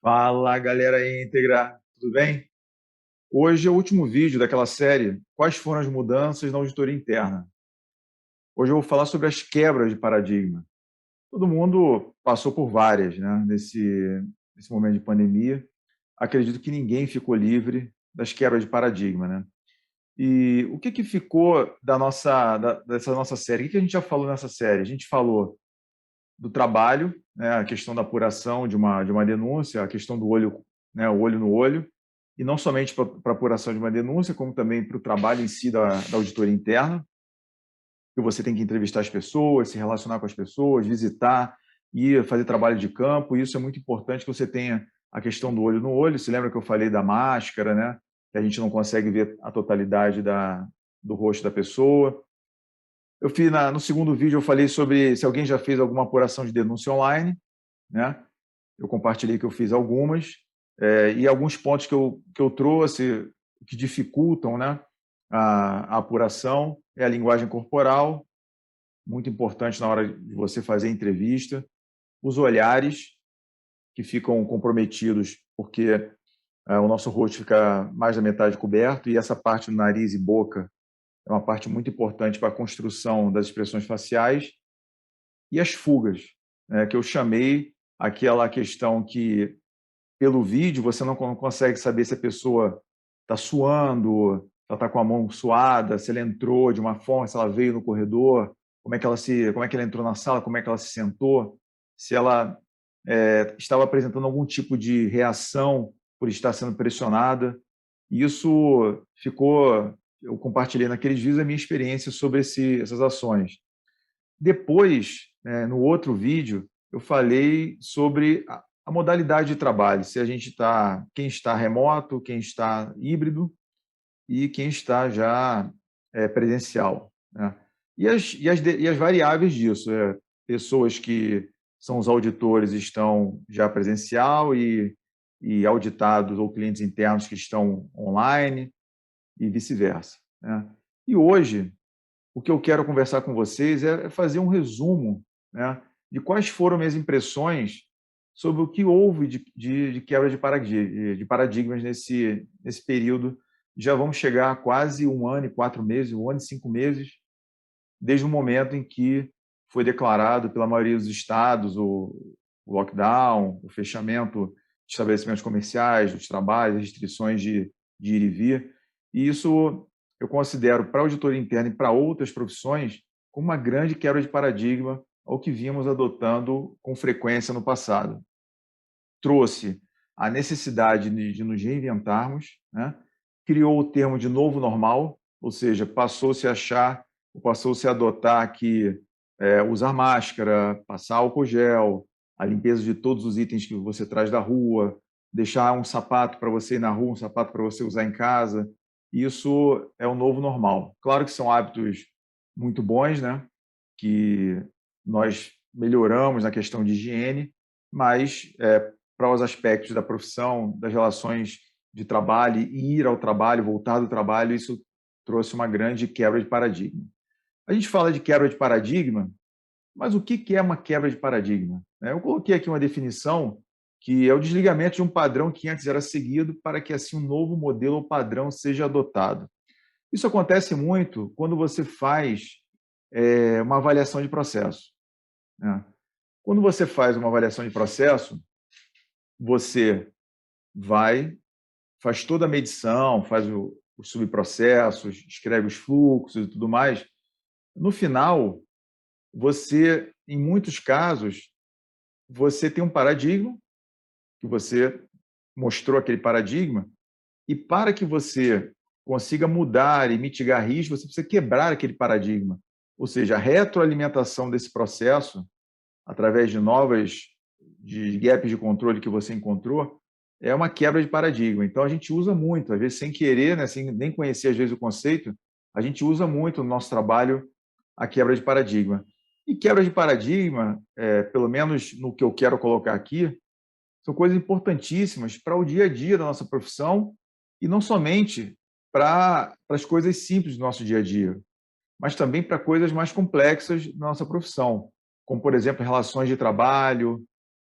Fala, galera íntegra, tudo bem? Hoje é o último vídeo daquela série Quais foram as mudanças na auditoria interna? Hoje eu vou falar sobre as quebras de paradigma. Todo mundo passou por várias, né, nesse momento de pandemia. Acredito que ninguém ficou livre das quebras de paradigma, né? E o que ficou dessa nossa série? O que a gente já falou nessa série? A gente falou do trabalho, né, a questão da apuração de uma denúncia, a questão do olho, né, o olho no olho, e não somente para a apuração de uma denúncia, como também para o trabalho em si da auditoria interna, que você tem que entrevistar as pessoas, se relacionar com as pessoas, visitar, ir fazer trabalho de campo. E isso é muito importante que você tenha a questão do olho no olho. Se lembra que eu falei da máscara, né? Que a gente não consegue ver a totalidade do rosto da pessoa. Eu fiz no segundo vídeo, eu falei sobre se alguém já fez alguma apuração de denúncia online, né? Eu compartilhei que eu fiz algumas, e alguns pontos que eu trouxe que dificultam, né, a apuração é a linguagem corporal, muito importante na hora de você fazer a entrevista, os olhares, que ficam comprometidos porque o nosso rosto fica mais da metade coberto, e essa parte do nariz e boca é uma parte muito importante para a construção das expressões faciais, e as fugas, né, que eu chamei aquela questão que pelo vídeo você não consegue saber se a pessoa está suando, se ela está com a mão suada, se ela entrou de uma forma, se ela veio no corredor, como é que ela entrou na sala, como é que ela se sentou, se ela estava apresentando algum tipo de reação por estar sendo pressionada. Isso ficou, eu compartilhei naqueles vídeos a minha experiência sobre essas ações. Depois, no outro vídeo, eu falei sobre a modalidade de trabalho, se a gente está, quem está remoto, quem está híbrido e quem está já presencial, né? E as variáveis disso, pessoas que são os auditores estão já presencial e auditados ou clientes internos que estão online e vice-versa, né? E hoje o que eu quero conversar com vocês é fazer um resumo, né, de quais foram minhas impressões sobre o que houve de quebra de paradigmas nesse período. Já vamos chegar a quase 1 ano e 4 meses, 1 ano e 5 meses, desde o momento em que foi declarado pela maioria dos estados o lockdown, o fechamento de estabelecimentos comerciais, dos trabalhos, as restrições de ir e vir. E isso eu considero, para a auditoria interna e para outras profissões, como uma grande quebra de paradigma ao que vínhamos adotando com frequência no passado. Trouxe a necessidade de nos reinventarmos, né? Criou o termo de novo normal, ou seja, passou-se a adotar que usar máscara, passar álcool gel, a limpeza de todos os itens que você traz da rua, deixar um sapato para você ir na rua, um sapato para você usar em casa. Isso é o novo normal. Claro que são hábitos muito bons, né? Que nós melhoramos na questão de higiene, mas para os aspectos da profissão, das relações de trabalho, e ir ao trabalho, voltar do trabalho, isso trouxe uma grande quebra de paradigma. A gente fala de quebra de paradigma, mas o que é uma quebra de paradigma? Eu coloquei aqui uma definição que é o desligamento de um padrão que antes era seguido para que assim um novo modelo ou padrão seja adotado. Isso acontece muito quando você faz uma avaliação de processo, né? Quando você faz uma avaliação de processo, você vai, faz toda a medição, faz os subprocessos, escreve os fluxos e tudo mais. No final, você, em muitos casos, você tem um paradigma, que você mostrou aquele paradigma, e para que você consiga mudar e mitigar riscos, você precisa quebrar aquele paradigma. Ou seja, a retroalimentação desse processo, através de gaps de controle que você encontrou, é uma quebra de paradigma. Então, a gente usa muito, às vezes sem querer, né, sem nem conhecer às vezes o conceito, a gente usa muito no nosso trabalho a quebra de paradigma. E quebra de paradigma, pelo menos no que eu quero colocar aqui, são coisas importantíssimas para o dia a dia da nossa profissão, e não somente para as coisas simples do nosso dia a dia, mas também para coisas mais complexas da nossa profissão, como, por exemplo, relações de trabalho,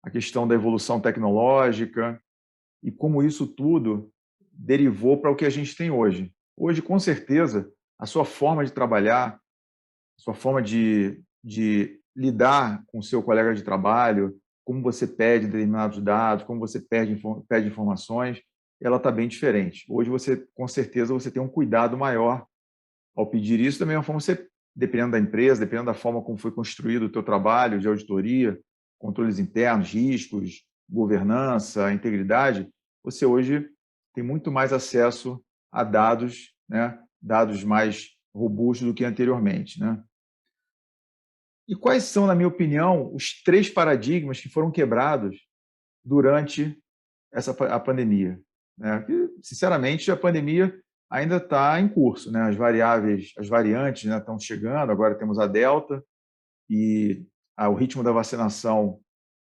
a questão da evolução tecnológica e como isso tudo derivou para o que a gente tem hoje. Hoje, com certeza, a sua forma de trabalhar, a sua forma de lidar com o seu colega de trabalho, como você pede determinados dados, como você pede informações, ela está bem diferente. Hoje, com certeza, você tem um cuidado maior ao pedir isso. Da mesma forma, você, dependendo da empresa, dependendo da forma como foi construído o teu trabalho de auditoria, controles internos, riscos, governança, integridade, você hoje tem muito mais acesso a dados, né? Dados mais robustos do que anteriormente, né? E quais são, na minha opinião, os 3 paradigmas que foram quebrados durante a pandemia? Né? E, sinceramente, a pandemia ainda está em curso, né? As variantes, né, estão chegando, agora temos a Delta, e o ritmo da vacinação,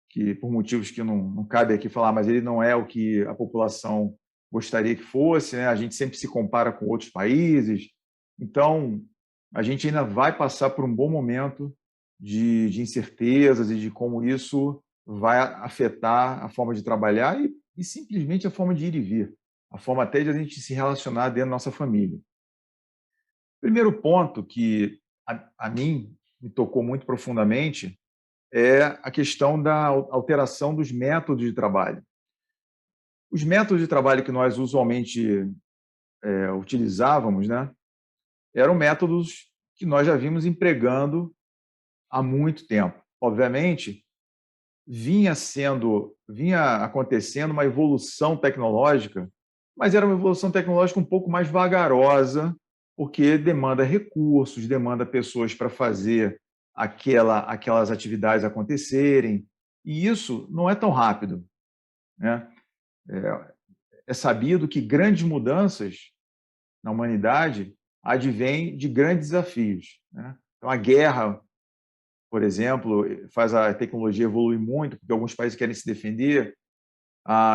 que por motivos que não cabe aqui falar, mas ele não é o que a população gostaria que fosse, né? A gente sempre se compara com outros países, então a gente ainda vai passar por um bom momento de incertezas e de como isso vai afetar a forma de trabalhar e simplesmente a forma de ir e vir, a forma até de a gente se relacionar dentro da nossa família. Primeiro ponto que a mim me tocou muito profundamente é a questão da alteração dos métodos de trabalho. Os métodos de trabalho que nós usualmente utilizávamos, né, eram métodos que nós já vimos empregando há muito tempo. Obviamente, vinha acontecendo uma evolução tecnológica, mas era uma evolução tecnológica um pouco mais vagarosa, porque demanda recursos, demanda pessoas para fazer aquelas atividades acontecerem, e isso não é tão rápido, né? É sabido que grandes mudanças na humanidade advêm de grandes desafios, né? Então, a guerra, por exemplo, faz a tecnologia evoluir muito, porque alguns países querem se defender.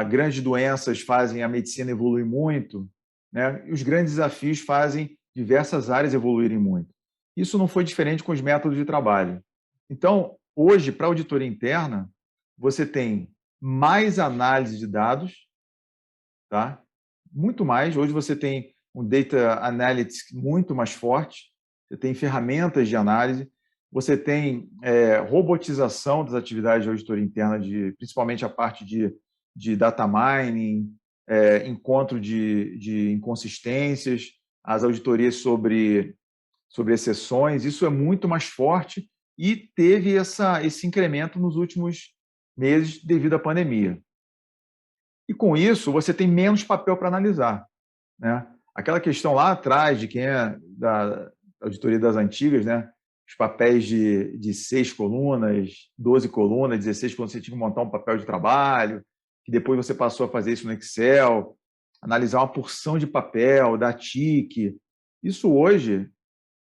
Grandes doenças fazem a medicina evoluir muito, né? E os grandes desafios fazem diversas áreas evoluírem muito. Isso não foi diferente com os métodos de trabalho. Então, hoje, para a auditoria interna, você tem mais análise de dados, tá? Muito mais. Hoje você tem um data analytics muito mais forte, você tem ferramentas de análise, você tem robotização das atividades de auditoria interna, principalmente a parte de data mining, encontro de inconsistências, as auditorias sobre exceções. Isso é muito mais forte e teve esse incremento nos últimos meses devido à pandemia. E com isso, você tem menos papel para analisar, né? Aquela questão lá atrás de quem é da auditoria das antigas, né? Os papéis de 6 colunas, 12 colunas, 16 colunas, você tinha que montar um papel de trabalho, que depois você passou a fazer isso no Excel, analisar uma porção de papel, dar tique. Isso hoje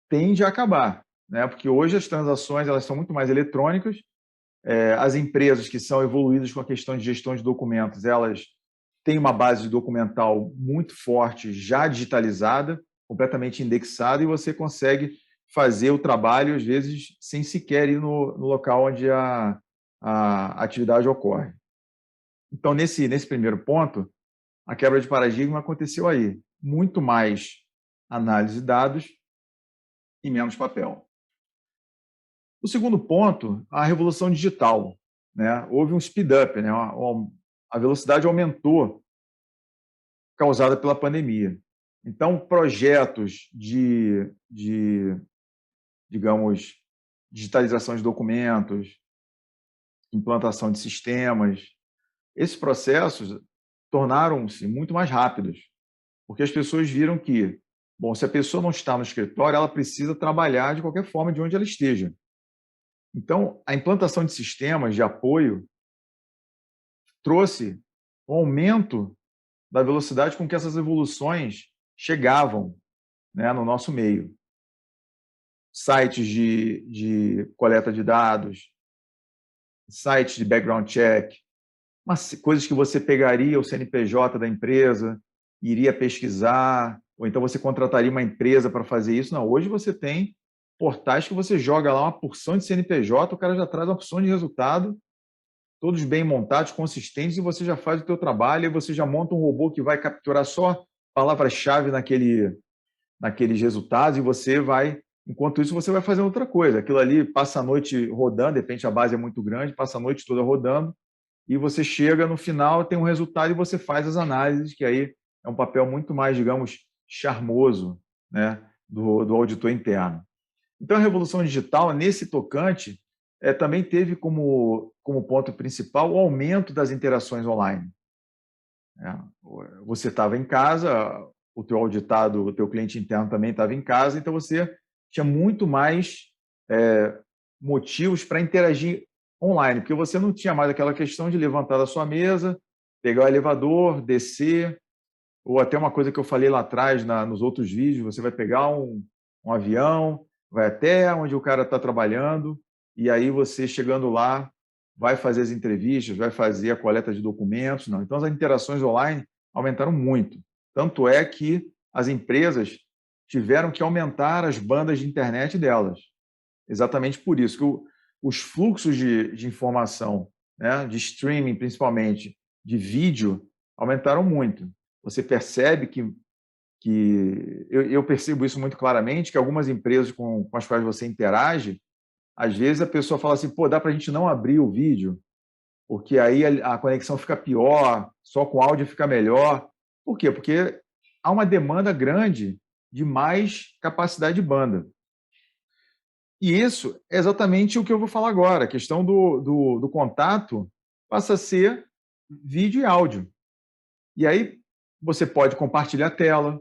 tende a acabar, né? Porque hoje as transações elas são muito mais eletrônicas, as empresas que são evoluídas com a questão de gestão de documentos, elas têm uma base documental muito forte, já digitalizada, completamente indexada, e você consegue fazer o trabalho, às vezes, sem sequer ir no local onde a atividade ocorre. Então, nesse primeiro ponto, a quebra de paradigma aconteceu aí. Muito mais análise de dados e menos papel. O segundo ponto, a revolução digital, né? Houve um speed up, né? A velocidade aumentou causada pela pandemia. Então, projetos digamos, digitalização de documentos, implantação de sistemas, esses processos tornaram-se muito mais rápidos, porque as pessoas viram que, bom, se a pessoa não está no escritório, ela precisa trabalhar de qualquer forma de onde ela esteja. Então, a implantação de sistemas de apoio trouxe um aumento da velocidade com que essas evoluções chegavam, né, no nosso meio. Sites de coleta de dados, sites de background check, coisas que você pegaria o CNPJ da empresa, iria pesquisar, ou então você contrataria uma empresa para fazer isso. Não, hoje você tem portais que você joga lá uma porção de CNPJ, o cara já traz uma porção de resultado todos bem montados, consistentes, e você já faz o teu trabalho, e você já monta um robô que vai capturar só palavras-chave naqueles resultados, e você vai, enquanto isso, você vai fazer outra coisa. Aquilo ali passa a noite rodando, de repente a base é muito grande, passa a noite toda rodando, e você chega no final, tem um resultado e você faz as análises, que aí é um papel muito mais, digamos, charmoso, né, do auditor interno. Então, a revolução digital, nesse tocante, também teve como ponto principal o aumento das interações online. Você estava em casa, o teu auditado, o teu cliente interno também estava em casa, então você tinha muito mais motivos para interagir online, porque você não tinha mais aquela questão de levantar da sua mesa, pegar o elevador, descer, ou até uma coisa que eu falei lá atrás, nos outros vídeos, você vai pegar um avião, vai até onde o cara está trabalhando, e aí você, chegando lá, vai fazer as entrevistas, vai fazer a coleta de documentos. Não. Então, as interações online aumentaram muito. Tanto é que as empresas tiveram que aumentar as bandas de internet delas. Exatamente por isso, que os fluxos de informação, né, de streaming, principalmente, de vídeo, aumentaram muito. Você percebe que eu percebo isso muito claramente, que algumas empresas com as quais você interage, às vezes a pessoa fala assim, pô, dá para a gente não abrir o vídeo, porque aí a conexão fica pior, só com áudio fica melhor. Por quê? Porque há uma demanda grande de mais capacidade de banda. E isso é exatamente o que eu vou falar agora. A questão do contato passa a ser vídeo e áudio. E aí você pode compartilhar a tela,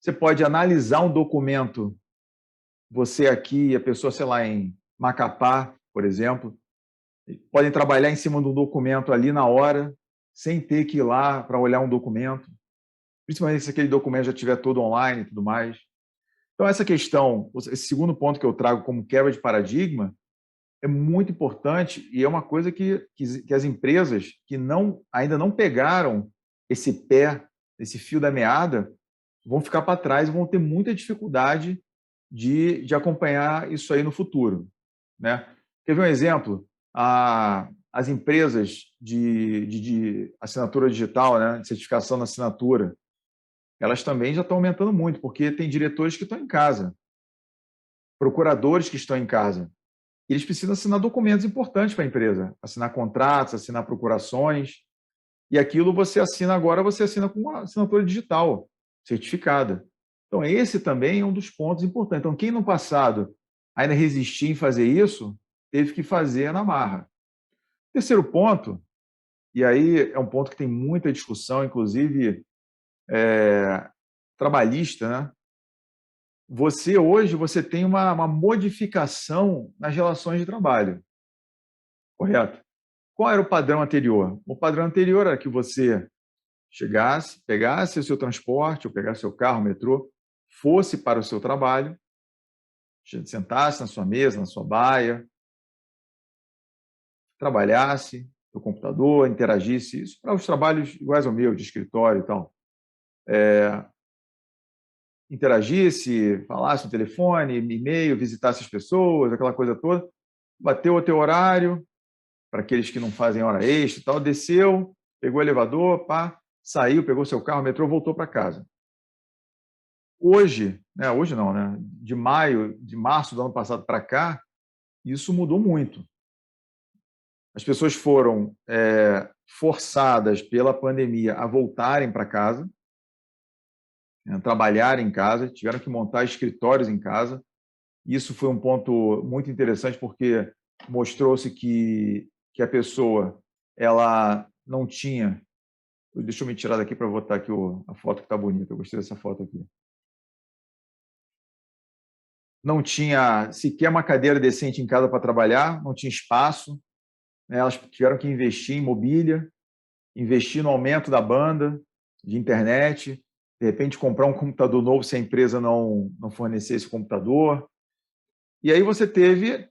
você pode analisar um documento, você aqui e a pessoa, sei lá, em Macapá, por exemplo, podem trabalhar em cima de um documento ali na hora, sem ter que ir lá para olhar um documento, principalmente se aquele documento já estiver todo online e tudo mais. Então, essa questão, esse segundo ponto que eu trago como quebra de paradigma, é muito importante e é uma coisa que as empresas que ainda não pegaram esse pé, esse fio da meada, vão ficar para trás e vão ter muita dificuldade de acompanhar isso aí no futuro. Né? Quer ver um exemplo? As empresas de assinatura digital, né, de certificação na assinatura, elas também já estão aumentando muito, porque tem diretores que estão em casa, procuradores que estão em casa. Eles precisam assinar documentos importantes para a empresa, assinar contratos, assinar procurações, e aquilo você assina agora, você assina com uma assinatura digital, certificada. Então, esse também é um dos pontos importantes. Então, quem no passado ainda resistia em fazer isso, teve que fazer na marra. Terceiro ponto, e aí é um ponto que tem muita discussão, inclusive trabalhista, né? Hoje você tem uma modificação nas relações de trabalho, correto? Qual era o padrão anterior? O padrão anterior era que você chegasse, pegasse o seu transporte, ou pegasse o seu carro, o metrô, fosse para o seu trabalho, sentasse na sua mesa, na sua baia, trabalhasse no computador, interagisse, isso para os trabalhos iguais ao meu, de escritório e tal. Interagisse, falasse no telefone, e-mail, visitasse as pessoas, aquela coisa toda, bateu o teu horário, para aqueles que não fazem hora extra e tal, desceu, pegou o elevador, pá, saiu, pegou seu carro, metrô, voltou para casa. Hoje, né, hoje não, né, de março do ano passado para cá, isso mudou muito. As pessoas foram forçadas pela pandemia a voltarem para casa, trabalhar em casa, tiveram que montar escritórios em casa. Isso foi um ponto muito interessante, porque mostrou-se que a pessoa ela não tinha... Deixa eu me tirar daqui para botar aqui a foto que está bonita. Eu gostei dessa foto aqui. Não tinha sequer uma cadeira decente em casa para trabalhar, não tinha espaço. Elas tiveram que investir em mobília, investir no aumento da banda de internet, de repente comprar um computador novo se a empresa não fornecesse o computador. E aí você teve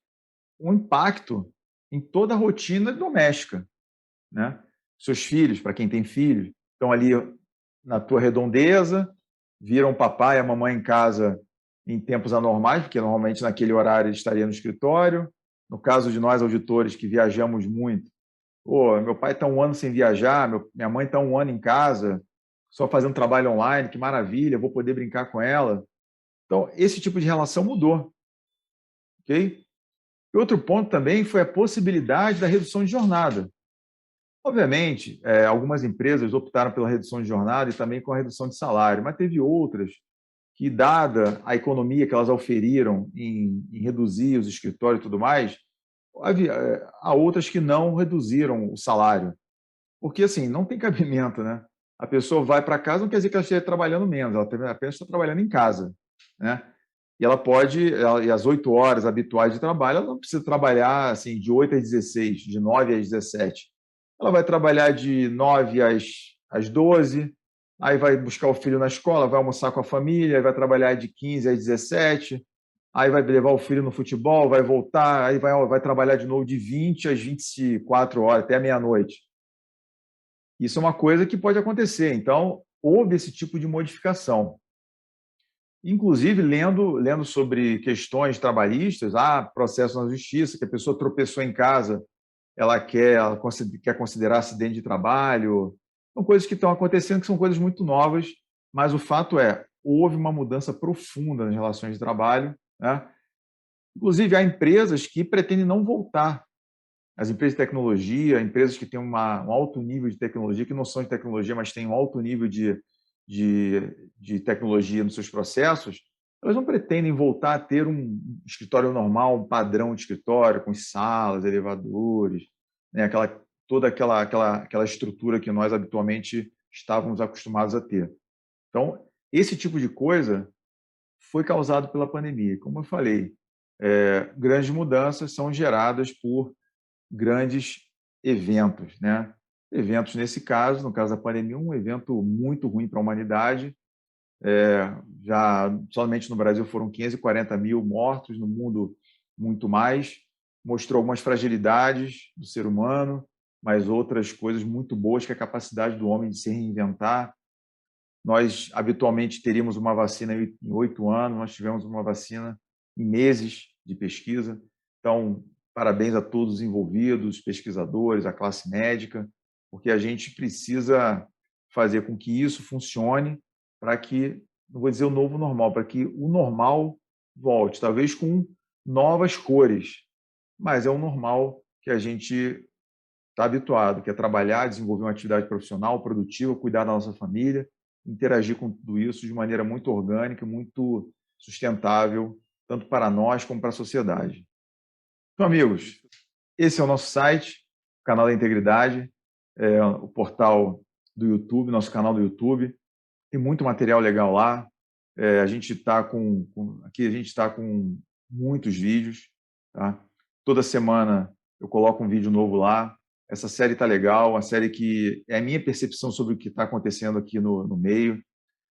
um impacto em toda a rotina doméstica, né? Seus filhos, para quem tem filhos, estão ali na tua redondeza, viram o papai e a mamãe em casa em tempos anormais, porque normalmente naquele horário ele estaria no escritório. No caso de nós, auditores, que viajamos muito, Pô, meu pai está um ano sem viajar, minha mãe está um ano em casa, só fazendo trabalho online, que maravilha, vou poder brincar com ela. Então, esse tipo de relação mudou, ok? E outro ponto também foi a possibilidade da redução de jornada. Obviamente, algumas empresas optaram pela redução de jornada e também com a redução de salário, mas teve outras que, dada a economia que elas auferiram em reduzir os escritórios e tudo mais, há outras que não reduziram o salário. Porque, assim, não tem cabimento, né? A pessoa vai para casa, não quer dizer que ela esteja trabalhando menos, ela apenas está trabalhando em casa, né? E ela pode, e as 8 horas habituais de trabalho, ela não precisa trabalhar assim, de 8 às 16, de 9 às 17. Ela vai trabalhar de 9 às 12, aí vai buscar o filho na escola, vai almoçar com a família, aí vai trabalhar de 15 às 17, aí vai levar o filho no futebol, vai voltar, aí vai trabalhar de novo de 20 às 24 horas, até meia-noite. Isso é uma coisa que pode acontecer. Então, houve esse tipo de modificação. Inclusive, lendo sobre questões trabalhistas, há processo na justiça, que a pessoa tropeçou em casa, ela quer considerar acidente de trabalho. São coisas que estão acontecendo, que são coisas muito novas, mas o fato é, houve uma mudança profunda nas relações de trabalho, né? Inclusive, há empresas que pretendem não voltar. As empresas de tecnologia, empresas que têm um alto nível de tecnologia, que não são de tecnologia, mas têm um alto nível de, de tecnologia nos seus processos, elas não pretendem voltar a ter um escritório normal, um padrão de escritório, com salas, elevadores, né? Toda aquela estrutura que nós habitualmente estávamos acostumados a ter. Então, esse tipo de coisa foi causado pela pandemia. Como eu falei, grandes mudanças são geradas por grandes eventos, né? Eventos, nesse caso, no caso da pandemia, um evento muito ruim para a humanidade. Já somente no Brasil foram 540 mil mortos, no mundo muito mais. Mostrou algumas fragilidades do ser humano, mas outras coisas muito boas, que é a capacidade do homem de se reinventar. Nós habitualmente teríamos uma vacina em 8 anos, nós tivemos uma vacina em meses de pesquisa. Então, parabéns a todos os envolvidos, pesquisadores, a classe médica, porque a gente precisa fazer com que isso funcione para que, não vou dizer o novo normal, para que o normal volte, talvez com novas cores, mas é o normal que a gente está habituado, que é trabalhar, desenvolver uma atividade profissional, produtiva, cuidar da nossa família, interagir com tudo isso de maneira muito orgânica, muito sustentável, tanto para nós como para a sociedade. Então, amigos, esse é o nosso site, o Canal da Integridade, o portal do YouTube, nosso canal do YouTube. Tem muito material legal lá. A gente está aqui a gente está com muitos vídeos, tá? Toda semana eu coloco um vídeo novo lá. Essa série está legal, uma série que é a minha percepção sobre o que está acontecendo aqui no meio.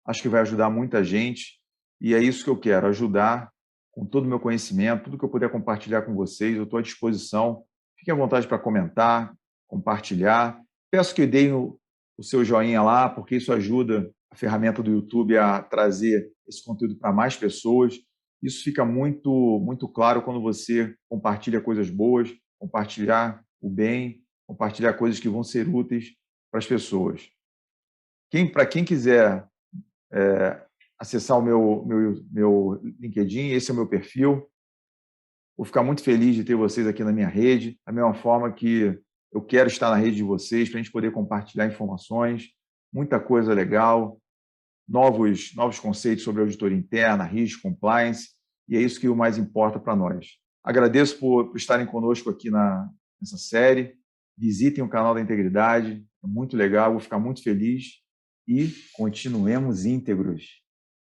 Acho que vai ajudar muita gente e é isso que eu quero, ajudar com todo o meu conhecimento, tudo que eu puder compartilhar com vocês, eu estou à disposição. Fiquem à vontade para comentar, compartilhar. Peço que deem o seu joinha lá, porque isso ajuda a ferramenta do YouTube a trazer esse conteúdo para mais pessoas. Isso fica muito claro quando você compartilha coisas boas, compartilhar o bem, compartilhar coisas que vão ser úteis para as pessoas. Para quem quiser acessar o meu LinkedIn, esse é o meu perfil. Vou ficar muito feliz de ter vocês aqui na minha rede, da mesma forma que eu quero estar na rede de vocês, para a gente poder compartilhar informações, muita coisa legal, novos conceitos sobre auditoria interna, risco, compliance, e é isso que o mais importa para nós. Agradeço por estarem conosco aqui nessa série. Visitem o canal da Integridade, é muito legal, vou ficar muito feliz e continuemos íntegros.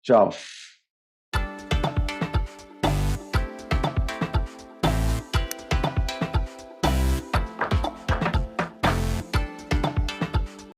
Tchau.